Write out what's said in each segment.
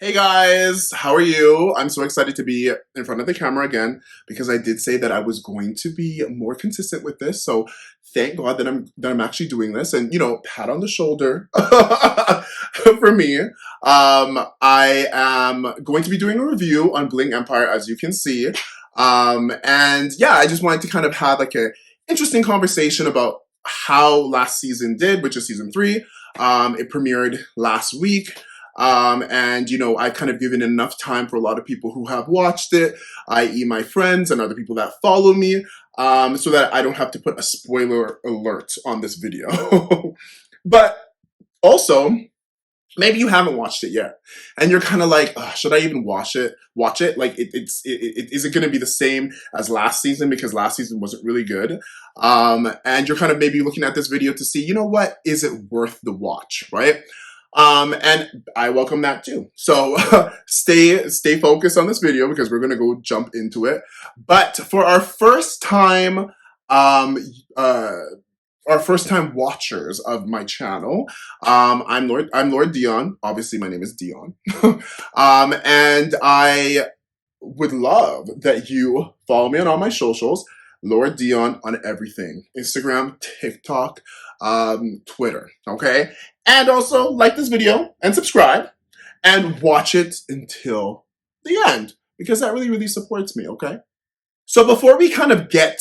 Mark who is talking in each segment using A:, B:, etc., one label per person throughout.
A: Hey guys, how are you? I'm so excited to be in front of the camera again because I did say that I was going to be more consistent with this. So thank God that I'm actually doing this, and pat on the shoulder for me. I am going to be doing a review on Bling Empire, as you can see. And yeah, I just wanted to kind of have like a interesting conversation about how last season did, which is season 3. It premiered last week. And I kind of given enough time for a lot of people who have watched it, i.e. my friends and other people that follow me, so that I don't have to put a spoiler alert on this video. But also, maybe you haven't watched it yet, and you're kind of like, "Ugh, should I even watch it? Watch it? Like, is it going to be the same as last season? Because last season wasn't really good." And you're kind of maybe looking at this video to see, what is it worth the watch, right? And I welcome that too. So stay focused on this video because we're gonna go jump into it. But for um, uh, our first time watchers of my channel, I'm Lord Dion. Obviously, my name is Dion. And I would love that you follow me on all my socials. Lord Dion on everything: Instagram, TikTok, Twitter. Okay, and also like this video and subscribe and watch it until the end because that really, really supports me. Okay, so before we kind of get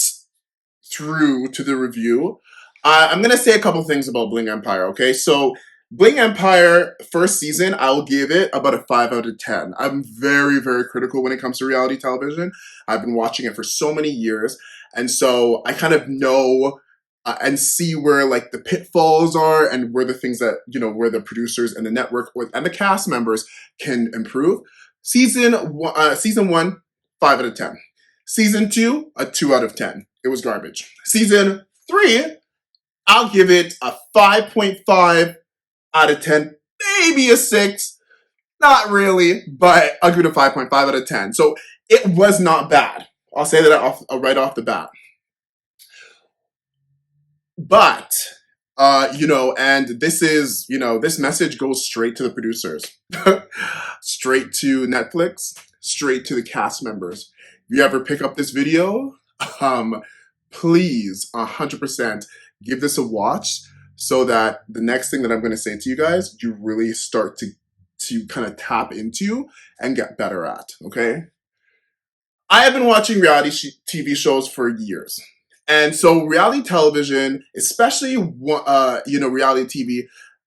A: through to the review, I'm gonna say a couple things about Bling Empire. Okay, so Bling Empire first season, I'll give it about a 5 out of 10. I'm very, very critical when it comes to reality television. I've been watching it for so many years, and so I kind of know and see where like the pitfalls are and where the things that where the producers and the network and the cast members can improve. Season 1, 5 out of 10. Season 2, a 2 out of 10. It was garbage. Season 3, I'll give it a 5.5 out of 10, maybe a 6. Not really, but I'll give it a 5.5 out of 10. So it was not bad. I'll say that right off the bat. But, and this is, this message goes straight to the producers, straight to Netflix, straight to the cast members. If you ever pick up this video, please 100% give this a watch so that the next thing that I'm going to say to you guys, you really start to kind of tap into and get better at. Okay. I have been watching reality TV shows for years. And so reality television, especially, reality TV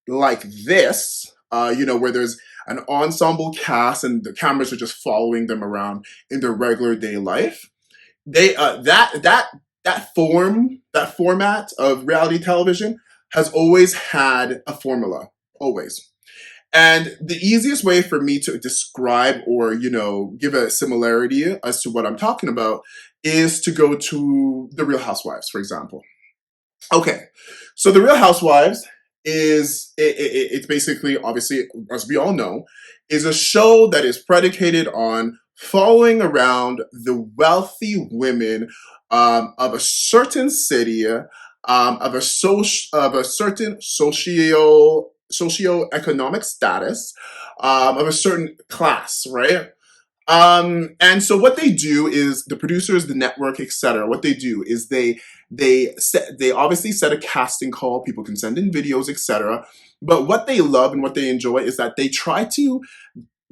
A: like this, where there's an ensemble cast and the cameras are just following them around in their regular day life. That format of reality television has always had a formula, always. And the easiest way for me to describe or, give a similarity as to what I'm talking about is to go to The Real Housewives, for example. Okay, so The Real Housewives it's basically, obviously, as we all know, is a show that is predicated on following around the wealthy women of a certain city, of a certain socioeconomic status, of a certain class, right? And so what they do is the producers, the network, etc. What they do is they obviously set a casting call. People can send in videos, etc. But what they love and what they enjoy is that they try to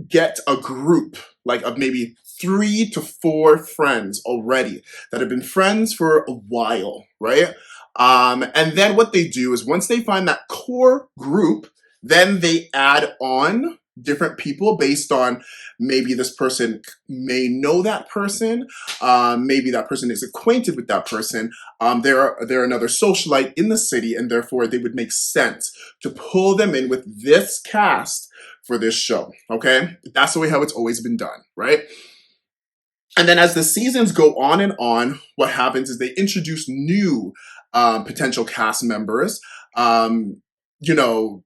A: get a group like of maybe 3 to 4 friends already that have been friends for a while, right? And then what they do is once they find that core group, then they add on different people based on maybe this person may know that person, maybe that person is acquainted with that person. They're another socialite in the city, and therefore they would make sense to pull them in with this cast for this show. Okay, that's the way how it's always been done, right? And then as the seasons go on and on, what happens is they introduce new potential cast members, you know,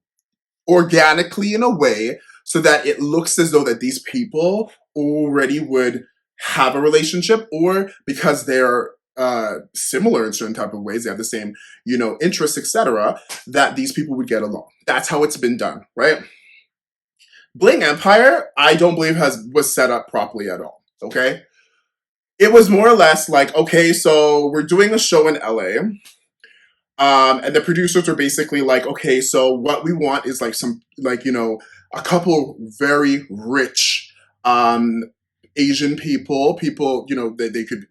A: organically in a way so that it looks as though that these people already would have a relationship, or because they're similar in certain type of ways, they have the same, interests, etc., that these people would get along. That's how it's been done, right? Bling Empire, I don't believe was set up properly at all. Okay, it was more or less like, okay, so we're doing a show in LA. And the producers were basically like, okay, so what we want is like some, like, a couple very rich um, Asian people, they could,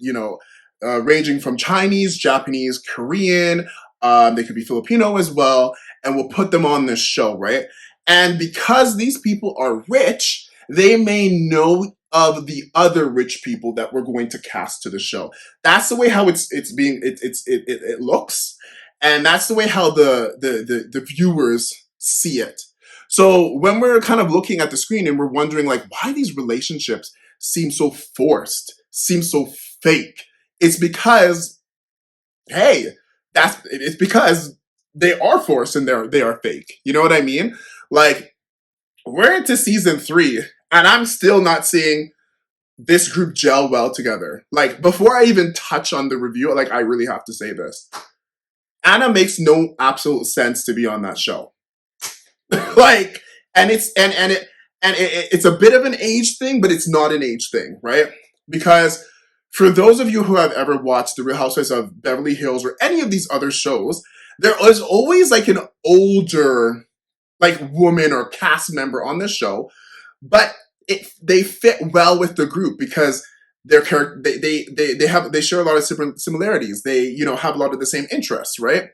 A: ranging from Chinese, Japanese, Korean, they could be Filipino as well, and we'll put them on this show, right? And because these people are rich, they may know of the other rich people that we're going to cast to the show. That's the way how it's being it looks, and that's the way how the viewers see it. So when we're kind of looking at the screen and we're wondering like why these relationships seem so forced, seem so fake, it's because, hey, it's because they are forced and they are fake. You know what I mean? Like, we're into season 3 and I'm still not seeing this group gel well together. Like, before I even touch on the review, like, I really have to say this. Anna makes no absolute sense to be on that show. Like, and it's a bit of an age thing, but it's not an age thing, right? Because for those of you who have ever watched The Real Housewives of Beverly Hills or any of these other shows, there is always like an older like woman or cast member on this show, but they fit well with the group because their character they share a lot of similarities. They have a lot of the same interests, right?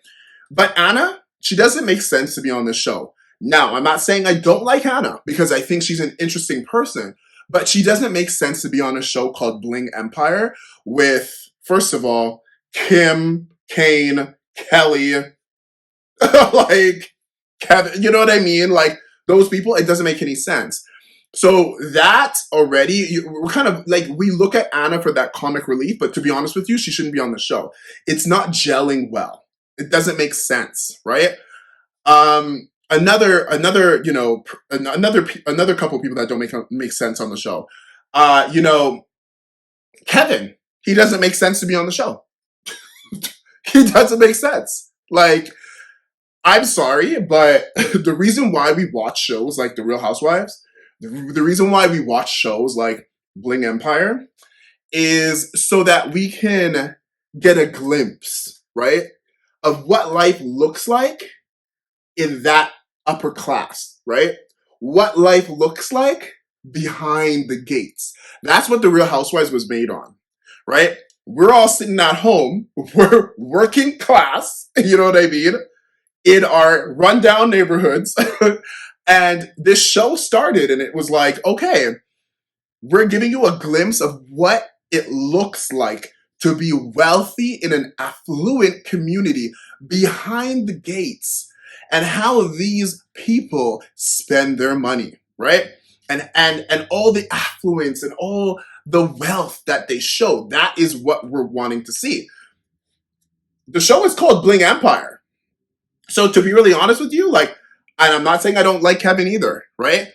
A: But Anna, she doesn't make sense to be on this show. Now, I'm not saying I don't like Anna because I think she's an interesting person, but she doesn't make sense to be on a show called Bling Empire with, first of all, Kim, Kane, Kelly, like Kevin. You know what I mean? Like those people, it doesn't make any sense. So that already, we're kind of like, we look at Anna for that comic relief, but to be honest with you, she shouldn't be on the show. It's not gelling well. It doesn't make sense, right? Another couple of people that don't make sense on the show. Kevin, he doesn't make sense to be on the show. He doesn't make sense. Like, I'm sorry, but the reason why we watch shows like The Real Housewives, the reason why we watch shows like Bling Empire is so that we can get a glimpse, right, of what life looks like in that upper class, right? What life looks like behind the gates. That's what The Real Housewives was made on, right? We're all sitting at home, we're working class, you know what I mean, in our rundown neighborhoods. And this show started and it was like, okay, we're giving you a glimpse of what it looks like to be wealthy in an affluent community behind the gates and how these people spend their money, right? And all the affluence and all the wealth that they show. That is what we're wanting to see. The show is called Bling Empire. So to be really honest with you, like, and I'm not saying I don't like Kevin either, right?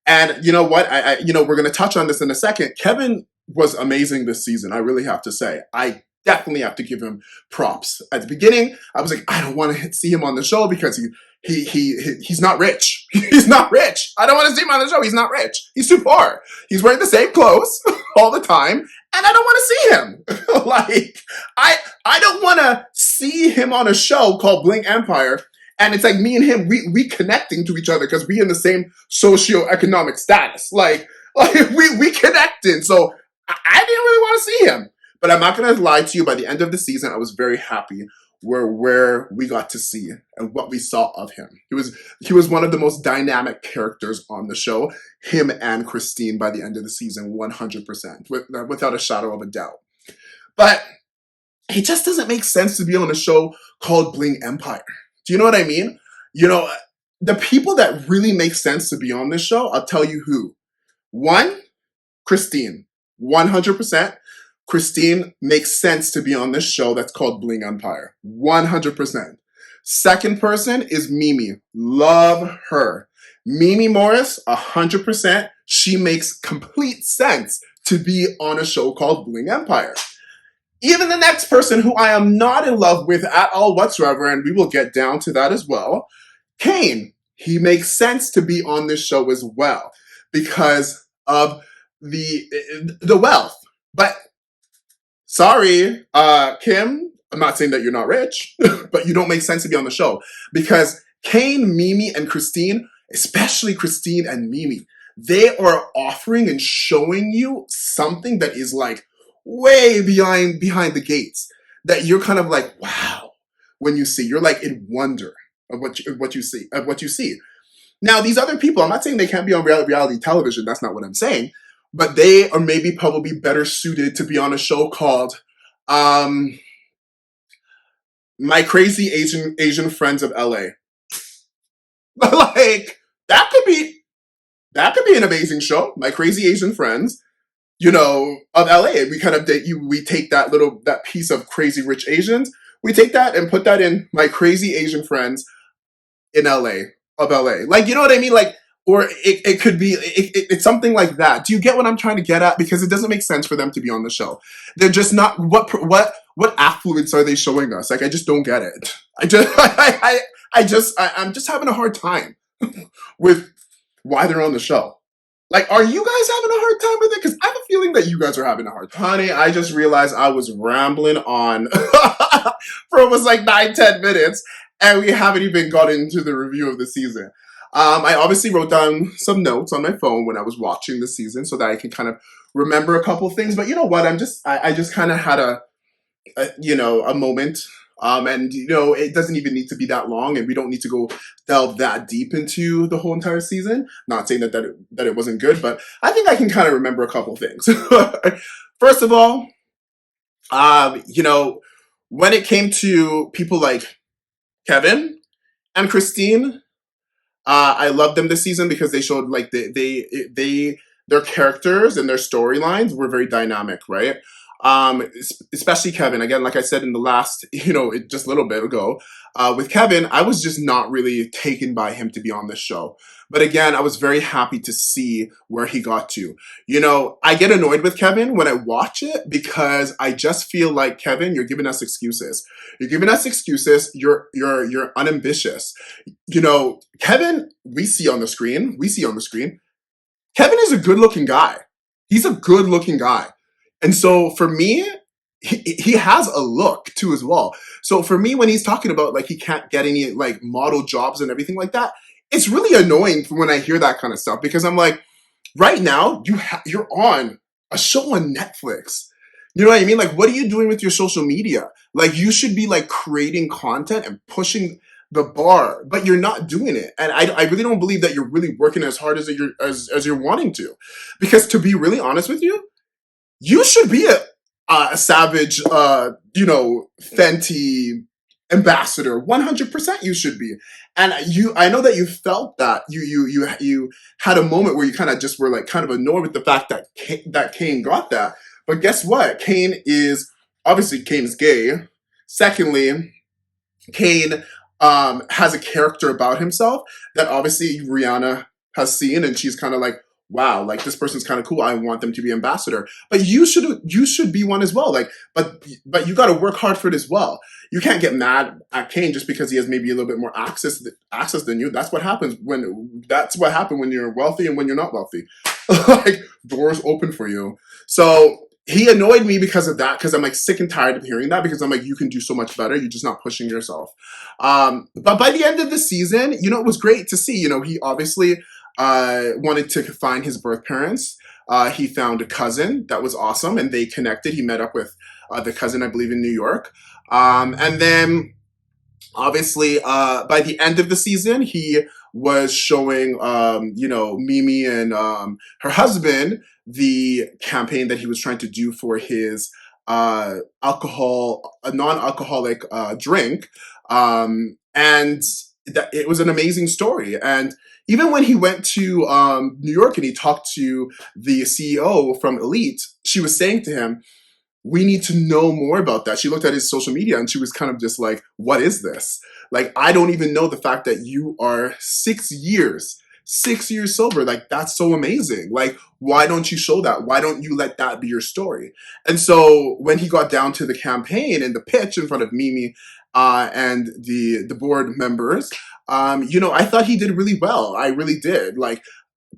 A: And you know what? We're going to touch on this in a second. Kevin was amazing this season. I really have to say. I definitely have to give him props. At the beginning, I was like, I don't want to see him on the show because he's not rich. He's not rich. I don't want to see him on the show. He's not rich. He's too poor. He's wearing the same clothes all the time, and I don't want to see him. Like, I don't want to see him on a show called Bling Empire. And it's like me and him, we connecting to each other because we in the same socioeconomic status. Like we connecting. So I didn't really want to see him. But I'm not going to lie to you. By the end of the season, I was very happy where we got to see and what we saw of him. He was one of the most dynamic characters on the show. Him and Christine by the end of the season, 100%, without a shadow of a doubt. But it just doesn't make sense to be on a show called Bling Empire. Do you know what I mean? The people that really make sense to be on this show, I'll tell you who. One, Christine. 100%. Christine makes sense to be on this show that's called Bling Empire. 100%. Second person is Mimi. Love her. Mimi Morris, 100%. She makes complete sense to be on a show called Bling Empire. Even the next person who I am not in love with at all whatsoever, and we will get down to that as well, Kane. he makes sense to be on this show as well because of the wealth. But sorry, Kim, I'm not saying that you're not rich, but you don't make sense to be on the show because Kane, Mimi, and Christine, especially Christine and Mimi, they are offering and showing you something that is like way behind the gates that you're kind of like, wow, when you see, you're like in wonder of what you see. Now, these other people, I'm not saying they can't be on reality television. That's not what I'm saying. But they are maybe probably better suited to be on a show called um, My Crazy Asian Friends of LA. Like that could be an amazing show. My Crazy Asian Friends, of LA. We kind of we take that piece of Crazy Rich Asians. We take that and put that in My Crazy Asian Friends in LA of LA. Like, you know what I mean? Like, or it could be, it's something like that. Do you get what I'm trying to get at? Because it doesn't make sense for them to be on the show. They're just not, what affluence are they showing us? Like, I just don't get it. I'm just having a hard time with why they're on the show. Like, are you guys having a hard time with it? Because I have a feeling that you guys are having a hard time. Honey, I just realized I was rambling on for almost like 9-10 minutes, and we haven't even gotten into the review of the season. I obviously wrote down some notes on my phone when I was watching the season so that I can kind of remember a couple things. But you know what? I just kind of had a moment. And it doesn't even need to be that long, and we don't need to go delve that deep into the whole entire season. Not saying that it wasn't good, but I think I can kind of remember a couple things. First of all, when it came to people like Kevin and Christine, I loved them this season because they showed like their characters and their storylines were very dynamic, right? Especially Kevin. Again, like I said in the last, just a little bit ago, with Kevin, I was just not really taken by him to be on this show. But again, I was very happy to see where he got to. I get annoyed with Kevin when I watch it because I just feel like, Kevin, you're giving us excuses. You're giving us excuses. You're unambitious. Kevin, we see on the screen. Kevin is a good-looking guy. He's a good-looking guy. And so for me, he has a look too as well. So for me, when he's talking about like he can't get any like model jobs and everything like that, it's really annoying when I hear that kind of stuff because I'm like, right now you're on a show on Netflix. You know what I mean? Like, what are you doing with your social media? Like, you should be like creating content and pushing the bar, but you're not doing it. And I really don't believe that you're really working as hard as you're wanting to, because to be really honest with you, you should be a Savage, Fenty ambassador. 100% you should be. And I know that you felt that you had a moment where you kind of just were like kind of annoyed with the fact that Kane got that. But guess what? Kane is gay. Secondly, Kane has a character about himself that obviously Rihanna has seen, and she's kind of like, wow, like this person's kind of cool. I want them to be ambassador. But you should be one as well. Like, but you got to work hard for it as well. You can't get mad at Kane just because he has maybe a little bit more access than you. That's what happens when you're wealthy and when you're not wealthy. Like, doors open for you. So he annoyed me because of that, because I'm like sick and tired of hearing that, because I'm like, you can do so much better. You're just not pushing yourself. But by the end of the season, it was great to see. He obviously wanted to find his birth parents. He found a cousin that was awesome, and they connected. He met up with the cousin, I believe, in New York. And then, obviously, by the end of the season, he was showing, Mimi and her husband the campaign that he was trying to do for his a non-alcoholic drink. And that it was an amazing story. And even when he went to New York and he talked to the CEO from Elite, she was saying to him, we need to know more about that. She looked at his social media and she was kind of just like, what is this? Like, I don't even know the fact that you are 6 years sober. Like, that's so amazing. Like, why don't you show that? Why don't you let that be your story? And so when he got down to the campaign and the pitch in front of Mimi and the board members. I thought he did really well. I really did. Like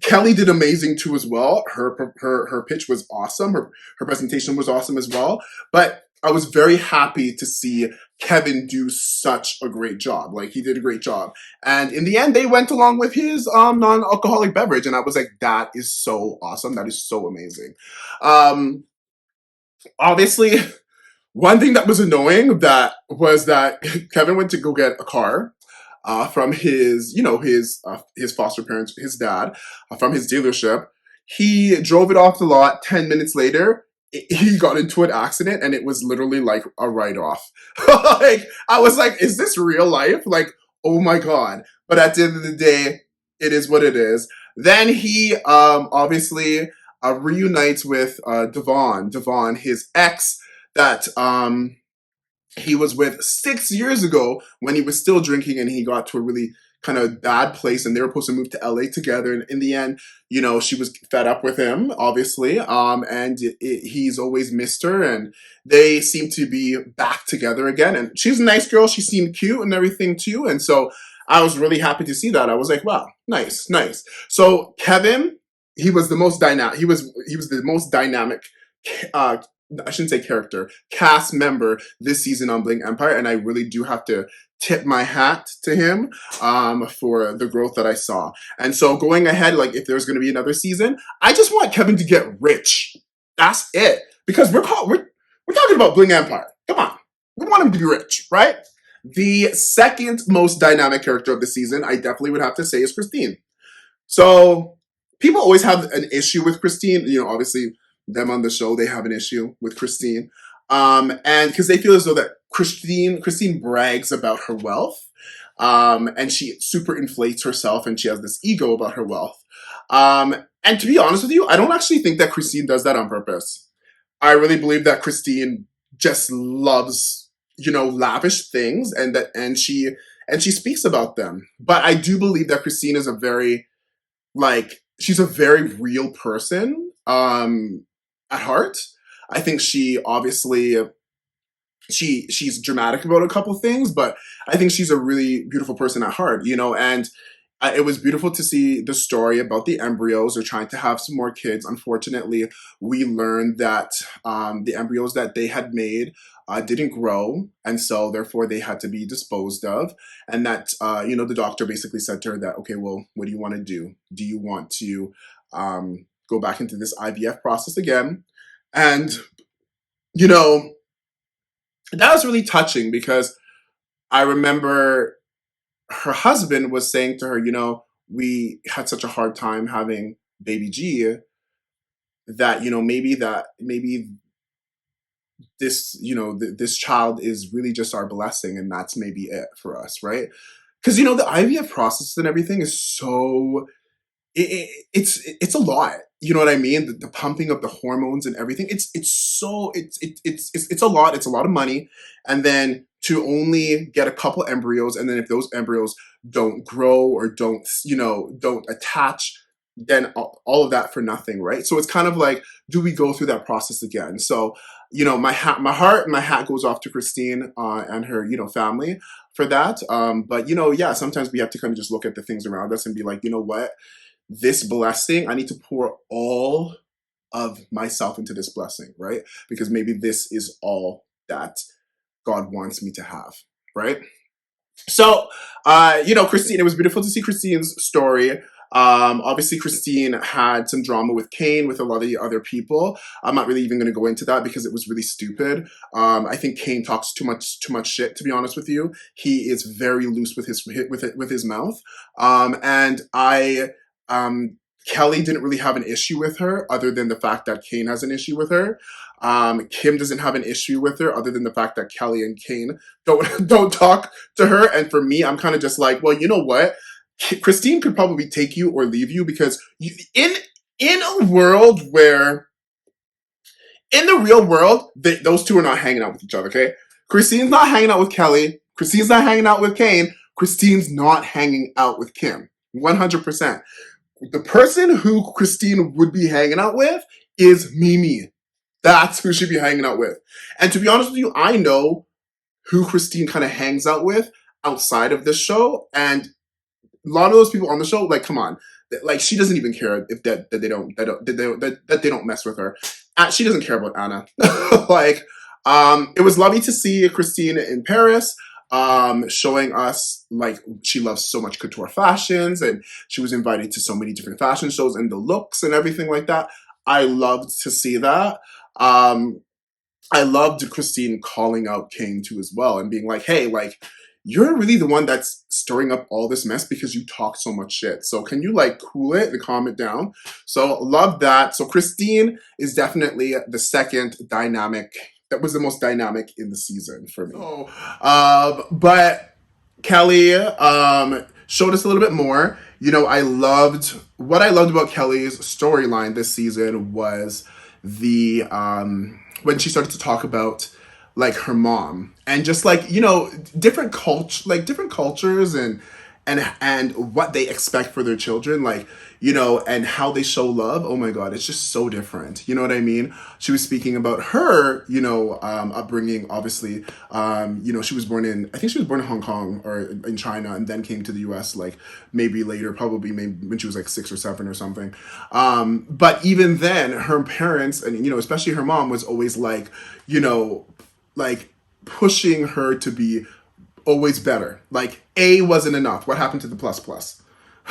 A: Kelly did amazing too as well. Her pitch was awesome. Her presentation was awesome as well. But I was very happy to see Kevin do such a great job. Like he did a great job. And in the end, they went along with his non-alcoholic beverage, and I was like, that is so awesome. That is so amazing. Um, Obviously, one thing that was annoying that was that Kevin went to go get a car from his foster parents, his dad, from his dealership. He drove it off the lot. 10 minutes later, he got into an accident, and it was literally like a write off. Like I was like, is this real life? Like, oh my god! But at the end of the day, it is what it is. Then he obviously reunites with Devon. Devon, his ex that he was with 6 years ago when he was still drinking, and he got to a really kind of bad place, and they were supposed to move to LA together. And in the end, she was fed up with him, obviously. And he's always missed her, and they seem to be back together again. And she's a nice girl. She seemed cute and everything too. And so I was really happy to see that. I was like, wow, nice, nice. So Kevin, he was the most dynamic. He was the most dynamic. Uh, I shouldn't say character, cast member this season on Bling Empire, and I really do have to tip my hat to him for the growth that I saw. And so going ahead, like if there's going to be another season, I just want Kevin to get rich. That's it, because we're talking about Bling Empire. Come on, we want him to be rich, right? The second most dynamic character of the season, I definitely would have to say, is Christine. So people always have an issue with Christine. Obviously them on the show, they have an issue with Christine. And because they feel as though that Christine brags about her wealth. And she super inflates herself, and she has this ego about her wealth. And to be honest with you, I don't actually think that Christine does that on purpose. I really believe that Christine just loves, lavish things, and she speaks about them. But I do believe that Christine is a very, like, she's a very real person at heart. I think she obviously she's dramatic about a couple things, but I think she's a really beautiful person at heart, and it was beautiful to see the story about the embryos. They're trying to have some more kids. Unfortunately, we learned that the embryos that they had made didn't grow, and so therefore they had to be disposed of. And that the doctor basically said to her that, okay, well, what do you want to do? Do you want to go back into this IVF process again? And that was really touching, because I remember her husband was saying to her, we had such a hard time having baby G that, maybe this, this child is really just our blessing, and that's maybe it for us, right? Because, the IVF process and everything is so it's a lot. You know what I mean? The pumping of the hormones and everything. It's a lot. It's a lot of money, and then to only get a couple embryos, and then if those embryos don't grow or don't attach, then all of that for nothing, right? So it's kind of like, do we go through that process again? So my hat goes off to Christine and her family for that. But yeah, sometimes we have to kind of just look at the things around us and be like, you know what? This blessing, I need to pour all of myself into this blessing, right? Because maybe this is all that God wants me to have, right? So, Christine, it was beautiful to see Christine's story. Obviously, Christine had some drama with Kane, with a lot of the other people. I'm not really even going to go into that because it was really stupid. I think Kane talks too much shit. To be honest with you, he is very loose with his mouth. And Kelly didn't really have an issue with her, other than the fact that Kane has an issue with her. Kim doesn't have an issue with her, other than the fact that Kelly and Kane don't talk to her. And for me, I'm kind of just like, well, you know what? Christine could probably take you or leave you, because in a world where, in the real world, those two are not hanging out with each other. Okay, Christine's not hanging out with Kelly. Christine's not hanging out with Kane. Christine's not hanging out with Kim. 100%. The person who Christine would be hanging out with is Mimi. That's who she'd be hanging out with. And to be honest with you, I know who Christine kind of hangs out with outside of this show. And a lot of those people on the show, like, come on, like she doesn't even care if that they don't mess with her. She doesn't care about Anna. Like, it was lovely to see Christine in Paris, showing us like she loves so much couture fashions, and she was invited to so many different fashion shows and the looks and everything like that. I loved to see that. Um, I loved Christine calling out Kane too as well and being like, hey, like, you're really the one that's stirring up all this mess because you talk so much shit. So can you like cool it and calm it down? So love that. So Christine is definitely the second dynamic that was the most dynamic in the season for me. So, but Kelly showed us a little bit more. You know, what I loved about Kelly's storyline this season was the when she started to talk about like her mom and just like, you know, different cultures and what they expect for their children, like, you know, and how they show love. Oh my god, it's just so different, you know what I mean? She was speaking about her, you know, upbringing. Obviously, you know, I think she was born in Hong Kong or in China and then came to the US like maybe later, probably maybe when she was like 6 or 7 or something. But even then her parents, and you know, especially her mom, was always like, you know, like pushing her to be always better. Like A wasn't enough. What happened to the plus plus?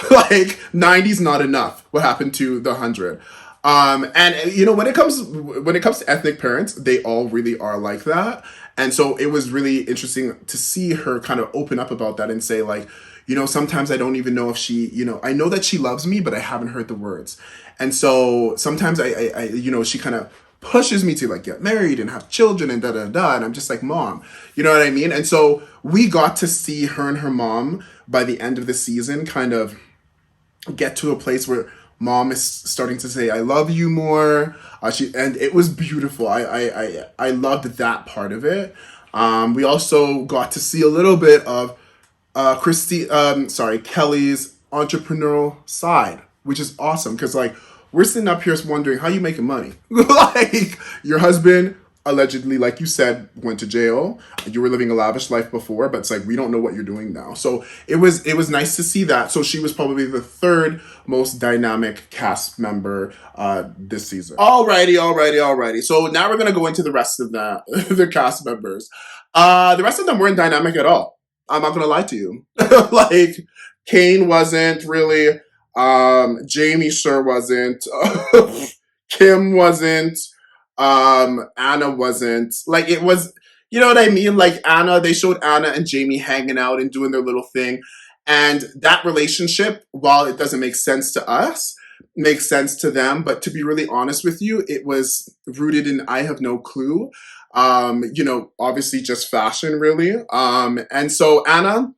A: Like 90's not enough. What happened to the 100? And you know, when it comes to ethnic parents, they all really are like that. And so it was really interesting to see her kind of open up about that and say like, you know, sometimes I don't even know if she, you know, I know that she loves me, but I haven't heard the words. And so sometimes I you know, she kind of pushes me to like get married and have children and da da da. And I'm just like, mom, you know what I mean? And so we got to see her and her mom by the end of the season kind of get to a place where mom is starting to say I love you more. And it was beautiful. I loved that part of it. We also got to see a little bit of Kelly's entrepreneurial side, which is awesome because like we're sitting up here wondering how you making money. Like your husband allegedly, like you said, went to jail. You were living a lavish life before, but it's like we don't know what you're doing now. So it was nice to see that. So she was probably the third most dynamic cast member this season. Alrighty. So now we're gonna go into the rest of the cast members. The rest of them weren't dynamic at all. I'm not gonna lie to you. Like Kane wasn't really. Jamie sure wasn't. Kim wasn't. Anna wasn't. Like it was, you know what I mean? Like Anna, they showed Anna and Jamie hanging out and doing their little thing. And that relationship, while it doesn't make sense to us, makes sense to them. But to be really honest with you, it was rooted in I have no clue. You know, obviously just fashion, really. And so Anna,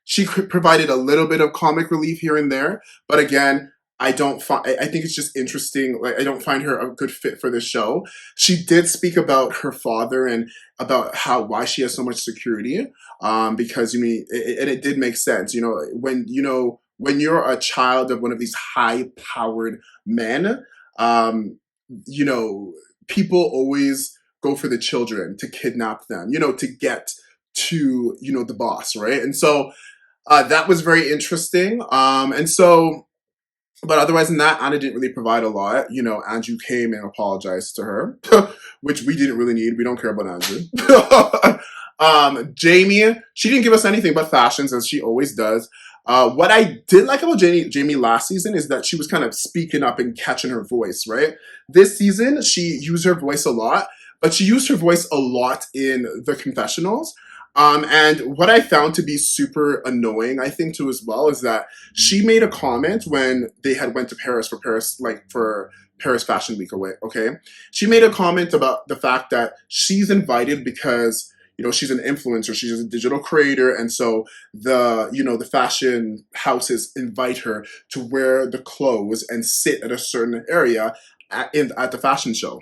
A: she provided a little bit of comic relief here and there, but again, I don't find. I think it's just interesting. Like I don't find her a good fit for the show. She did speak about her father and about why she has so much security. Because you mean, and it did make sense. You know when you're a child of one of these high powered men, you know people always go for the children to kidnap them. You know to get to the boss, right? And so that was very interesting. And so, but otherwise than that, Anna didn't really provide a lot. You know, Andrew came and apologized to her, which we didn't really need. We don't care about Andrew. Jamie, she didn't give us anything but fashions, as she always does. What I did like about Jamie last season is that she was kind of speaking up and catching her voice, right? This season, she used her voice a lot, but she used her voice a lot in the confessionals. And what I found to be super annoying, I think too as well, is that she made a comment when they had went to Paris for Paris Fashion Week away. Okay, she made a comment about the fact that she's invited because she's an influencer, she's a digital creator, and so the fashion houses invite her to wear the clothes and sit at a certain area at the fashion show.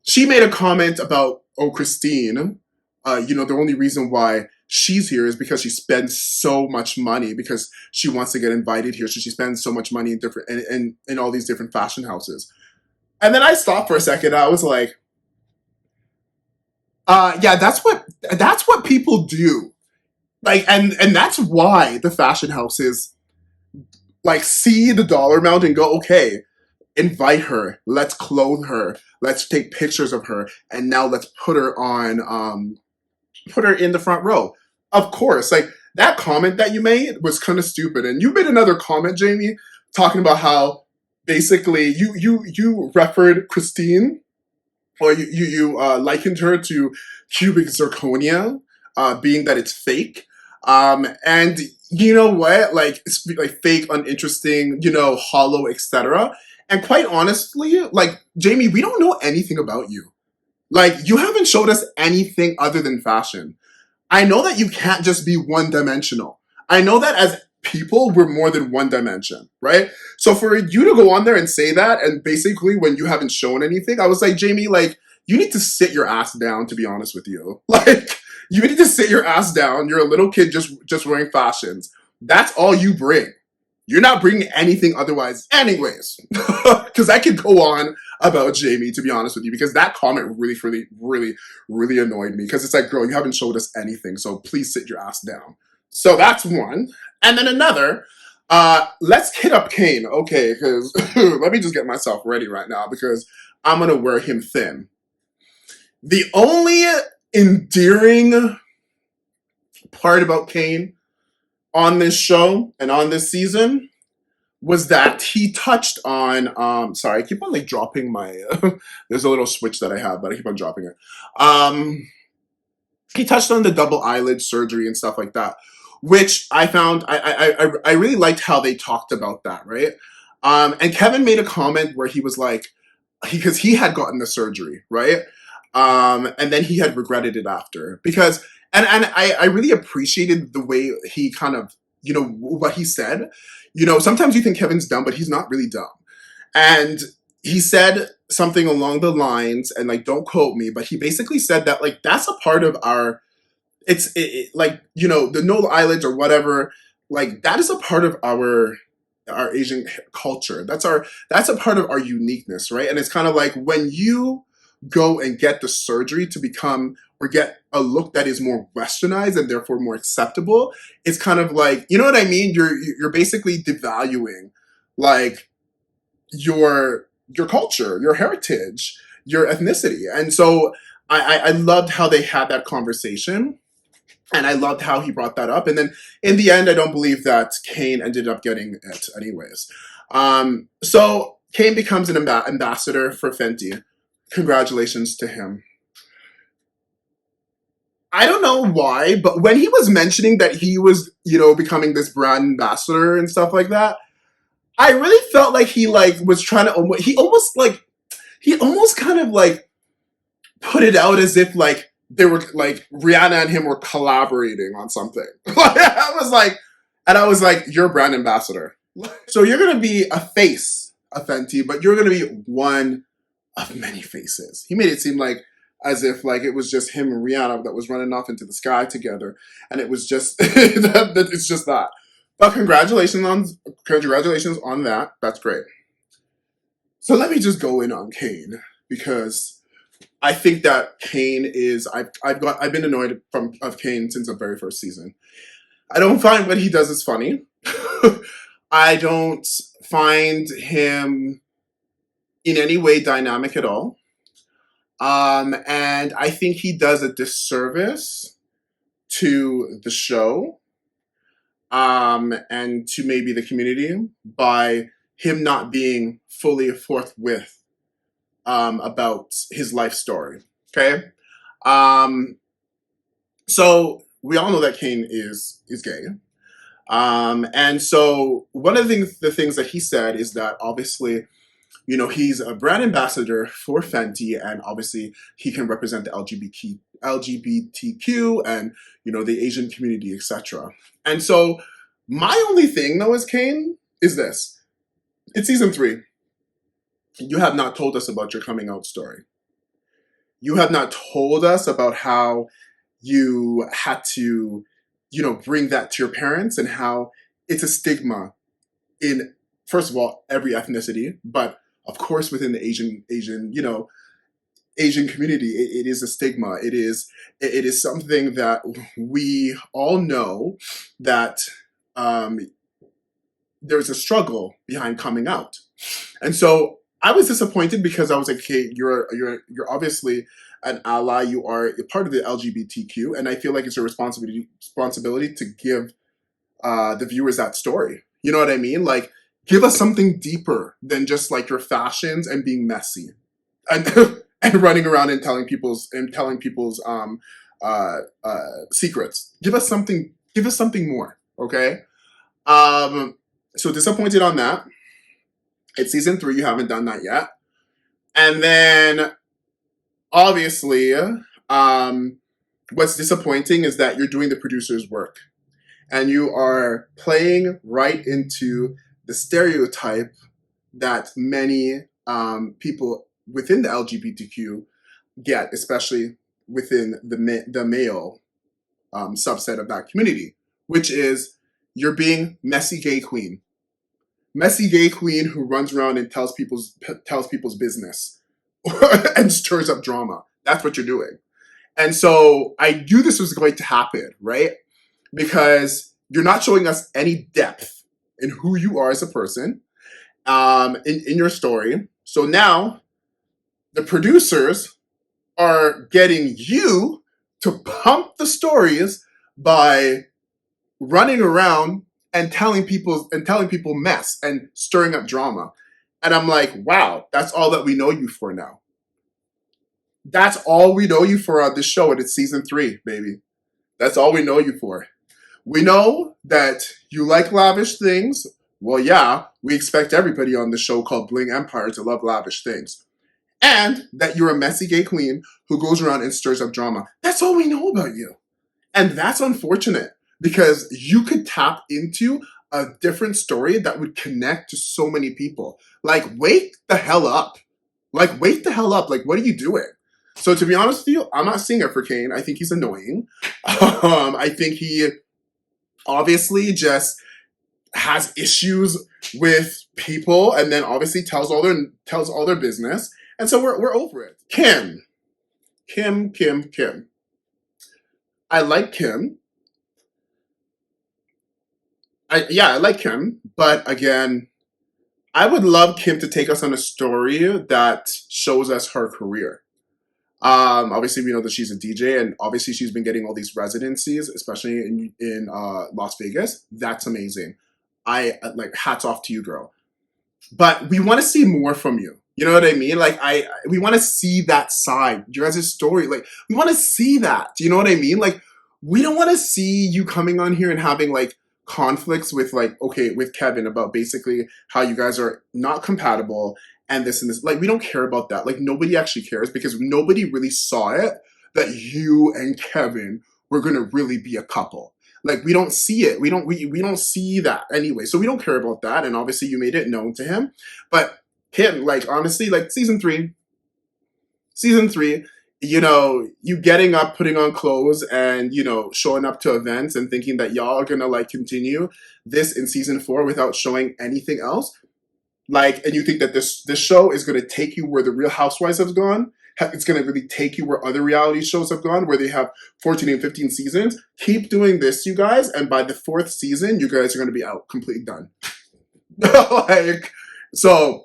A: She made a comment about, oh, Christine, the only reason why she's here is because she spends so much money because she wants to get invited here. So she spends so much money in different in all these different fashion houses. And then I stopped for a second. I was like, Yeah, that's what people do. Like, and that's why the fashion houses like see the dollar amount and go, okay, invite her, let's clothe her, let's take pictures of her, and now let's put her in the front row. Of course, like that comment that you made was kind of stupid, and you made another comment, Jamie, talking about how basically you referred Christine, or you likened her to cubic zirconia, being that it's fake. And you know what? Like it's like fake, uninteresting, hollow, etc. And quite honestly, like Jamie, we don't know anything about you. Like you haven't showed us anything other than fashion. I know that you can't just be one dimensional. I know that as people, we're more than one dimension, right? So for you to go on there and say that, and basically when you haven't shown anything, I was like, Jamie, like, you need to sit your ass down, to be honest with you. Like, you need to sit your ass down. You're a little kid just wearing fashions. That's all you bring. You're not bringing anything otherwise, anyways. Because I could go on about Jamie, to be honest with you, because that comment really, really, really, really annoyed me. Because it's like, girl, you haven't showed us anything, so please sit your ass down. So that's one. And then another, let's hit up Kane, okay? Because let me just get myself ready right now because I'm gonna wear him thin. The only endearing part about Kane on this show and on this season was that he touched on sorry, I keep on like dropping my there's a little switch that I have, but I keep on dropping it. He touched on the double eyelid surgery and stuff like that, which I found I really liked how they talked about that, right? And Kevin made a comment where he was like, because he had gotten the surgery, right? And then he had regretted it after because, and I really appreciated the way he kind of, what he said. Sometimes you think Kevin's dumb, but he's not really dumb. And he said something along the lines, and like, don't quote me, but he basically said that like that's a part of our, like the no eyelids or whatever, like that is a part of our Asian culture. That's a part of our uniqueness, right? And it's kind of like when you go and get the surgery to become or get a look that is more westernized and therefore more acceptable, it's kind of like, you know what I mean? You're basically devaluing like your culture, your heritage, your ethnicity. And so I loved how they had that conversation. And I loved how he brought that up. And then in the end, I don't believe that Kane ended up getting it anyways. So Kane becomes an ambassador for Fenty. Congratulations to him. I don't know why, but when he was mentioning that he was, becoming this brand ambassador and stuff like that, I really felt like he like was trying to he almost kind of like put it out as if like they were like Rihanna and him were collaborating on something. I was like, you're a brand ambassador. So you're gonna be a face of Fenty, but you're gonna be one of many faces. He made it seem like as if like it was just him and Rihanna that was running off into the sky together, and it was just it's just that. But congratulations on that. That's great. So let me just go in on Kane because I think that Kane is I've been annoyed of Kane since the very first season. I don't find what he does is funny. I don't find him in any way dynamic at all. And I think he does a disservice to the show, and to maybe the community by him not being fully forthwith, about his life story. Okay. Um, so we all know that Kane is gay. And so one of the things that he said is that obviously, he's a brand ambassador for Fenty, and obviously he can represent the LGBTQ and the Asian community, etc. And so my only thing though is Kane is this: it's season 3. You have not told us about your coming out story. You have not told us about how you had to, bring that to your parents and how it's a stigma in, first of all, every ethnicity, but of course within the Asian, Asian community. It is a stigma. It is something that we all know that um, there's a struggle behind coming out. And so I was disappointed because I was like, okay, you're obviously an ally. You are a part of the LGBTQ, and I feel like it's your responsibility to give the viewers that story. You know what I mean? Like, give us something deeper than just like your fashions and being messy and and running around and telling people's secrets. Give us something. Give us something more. Okay. Um, so disappointed on that. It's season 3. You haven't done that yet. And then obviously, what's disappointing is that you're doing the producer's work and you are playing right into the stereotype that many people within the LGBTQ get, especially within the male subset of that community, which is you're being messy gay queen. Messy gay queen who runs around and tells people's business and stirs up drama. That's what you're doing. And so I knew this was going to happen, right? Because you're not showing us any depth in who you are as a person, in your story. So now the producers are getting you to pump the stories by running around and telling people mess and stirring up drama. And I'm like, wow, that's all that we know you for now. That's all we know you for on this show, and it's season 3, baby. That's all we know you for. We know that you like lavish things. Well, yeah, we expect everybody on the show called Bling Empire to love lavish things. And that you're a messy gay queen who goes around and stirs up drama. That's all we know about you. And that's unfortunate because you could tap into a different story that would connect to so many people. Like, wake the hell up. Like, wake the hell up. Like, what are you doing? So to be honest with you, I'm not seeing it for Kane. I think he's annoying. I think he obviously just has issues with people and then obviously tells all their business. And so we're over it. Kim. I like Kim. I like Kim, but again, I would love Kim to take us on a story that shows us her career. Obviously we know that she's a DJ, and obviously she's been getting all these residencies, especially in Las Vegas. That's amazing. I like, hats off to you, girl. But we want to see more from you. You know what I mean? Like, we want to see that side, your guys' story. Like, we want to see that. Do you know what I mean? Like, we don't want to see you coming on here and having like conflicts with with Kevin about basically how you guys are not compatible and this and this. Like, we don't care about that. Like, nobody actually cares because nobody really saw it that you and Kevin were gonna really be a couple. Like, we don't see it. We don't see that anyway. So we don't care about that. And obviously you made it known to him. But Kim, like, honestly, like, season 3, you know, you getting up, putting on clothes, and, you know, showing up to events and thinking that y'all are gonna like continue this in season 4 without showing anything else. Like, and you think that this show is gonna take you where the Real Housewives have gone. It's gonna really take you where other reality shows have gone, where they have 14 and 15 seasons. Keep doing this, you guys, and by the 4th season, you guys are gonna be out, completely done. Like, so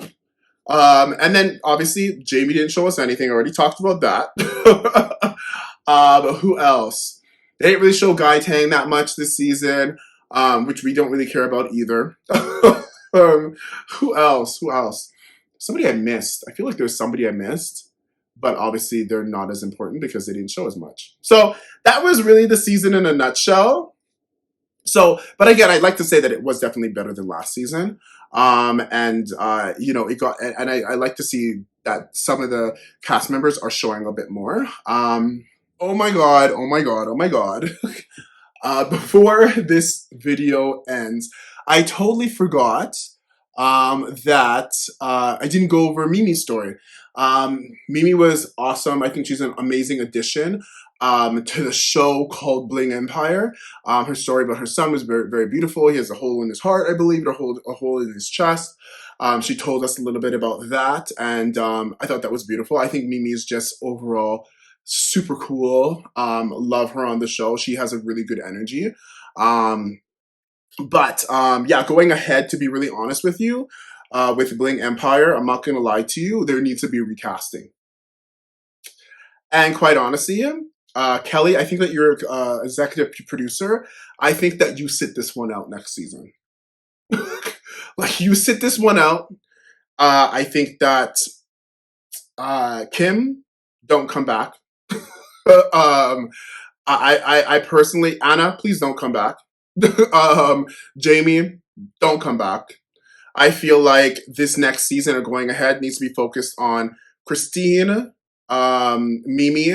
A: and then obviously Jamie didn't show us anything. I already talked about that. But who else? They didn't really show Guy Tang that much this season, which we don't really care about either. Who else? Somebody I missed. I feel like there's somebody I missed, but obviously they're not as important because they didn't show as much. So that was really the season in a nutshell. So, but again, I'd like to say that it was definitely better than last season. You know, it got, and I like to see that some of the cast members are showing a bit more. Oh my God. Before this video ends, I totally forgot that I didn't go over Mimi's story. Mimi was awesome. I think she's an amazing addition to the show called Bling Empire. Her story about her son was very, very beautiful. He has a hole in his heart, I believe, a hole in his chest. She told us a little bit about that, and I thought that was beautiful. I think Mimi is just overall super cool. Love her on the show. She has a really good energy. Um, but yeah, going ahead, to be really honest with you, with Bling Empire, I'm not gonna lie to you, there needs to be recasting. And quite honestly, Kelly, I think that you're executive producer. I think that you sit this one out next season. Like you sit this one out. I think that Kim, don't come back. I personally, Anna, please don't come back. Jamie, don't come back. I feel like this next season or going ahead needs to be focused on Christine, Mimi,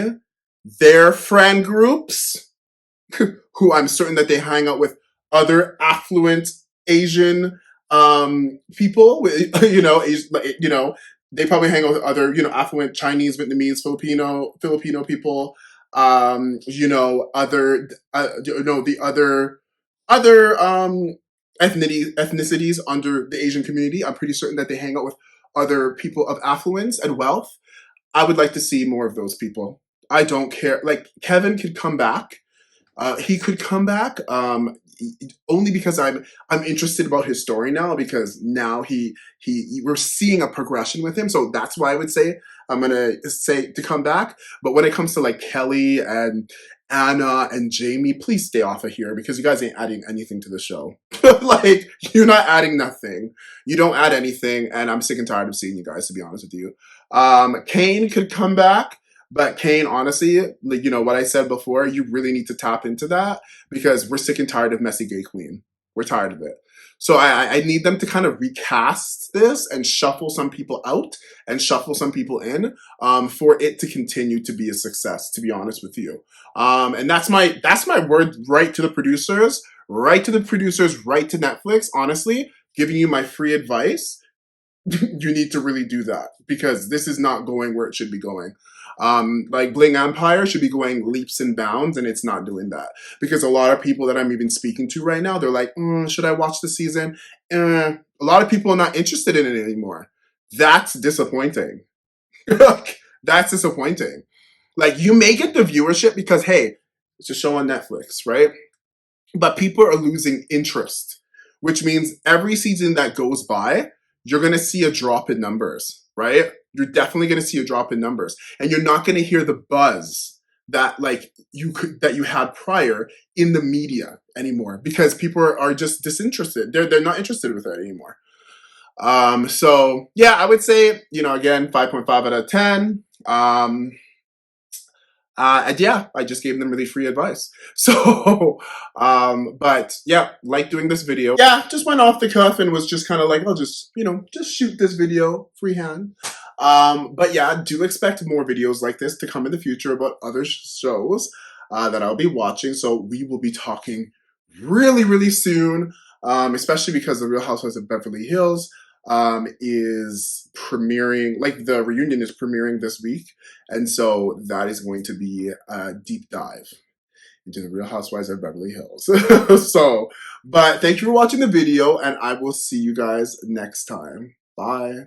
A: their friend groups, who I'm certain that they hang out with other affluent Asian people. They probably hang out with other affluent Chinese, Vietnamese, Filipino people. The other ethnicities under the Asian community. I'm pretty certain that they hang out with other people of affluence and wealth. I would like to see more of those people. I don't care. Like Kevin could come back. He could come back only because I'm interested about his story now, because now we're seeing a progression with him. So that's why I would say I'm gonna say to come back. But when it comes to like Kelly and Anna and Jamie, please stay off of here because you guys ain't adding anything to the show. Like you're not adding nothing. You don't add anything, and I'm sick and tired of seeing you guys. To be honest with you, Kane could come back. But Kane, honestly, like what I said before, you really need to tap into that because we're sick and tired of messy gay queen. We're tired of it. So I need them to kind of recast this and shuffle some people out and shuffle some people in for it to continue to be a success. To be honest with you, and that's my word right to the producers, right to the producers, right to Netflix. Honestly, giving you my free advice. You need to really do that because this is not going where it should be going. Like Bling Empire should be going leaps and bounds, and it's not doing that because a lot of people that I'm even speaking to right now, they're like, should I watch the season? A lot of people are not interested in it anymore. That's disappointing. That's disappointing. Like you may get the viewership because hey, it's a show on Netflix, right? But people are losing interest, which means every season that goes by, you're going to see a drop in numbers, right? You're definitely going to see a drop in numbers, and you're not going to hear the buzz that that you had prior in the media anymore because people are just disinterested. They're not interested with it anymore. So yeah, I would say again 5.5 out of 10. And yeah, I just gave them really free advice. So, but yeah, like doing this video. Yeah, just went off the cuff and was just kind of like, I'll just, just shoot this video freehand. But yeah, do expect more videos like this to come in the future about other shows that I'll be watching. So we will be talking really, really soon, especially because The Real Housewives of Beverly Hills is premiering, like the reunion is premiering this week. And so that is going to be a deep dive into The Real Housewives of Beverly Hills. So, but thank you for watching the video, and I will see you guys next time. Bye.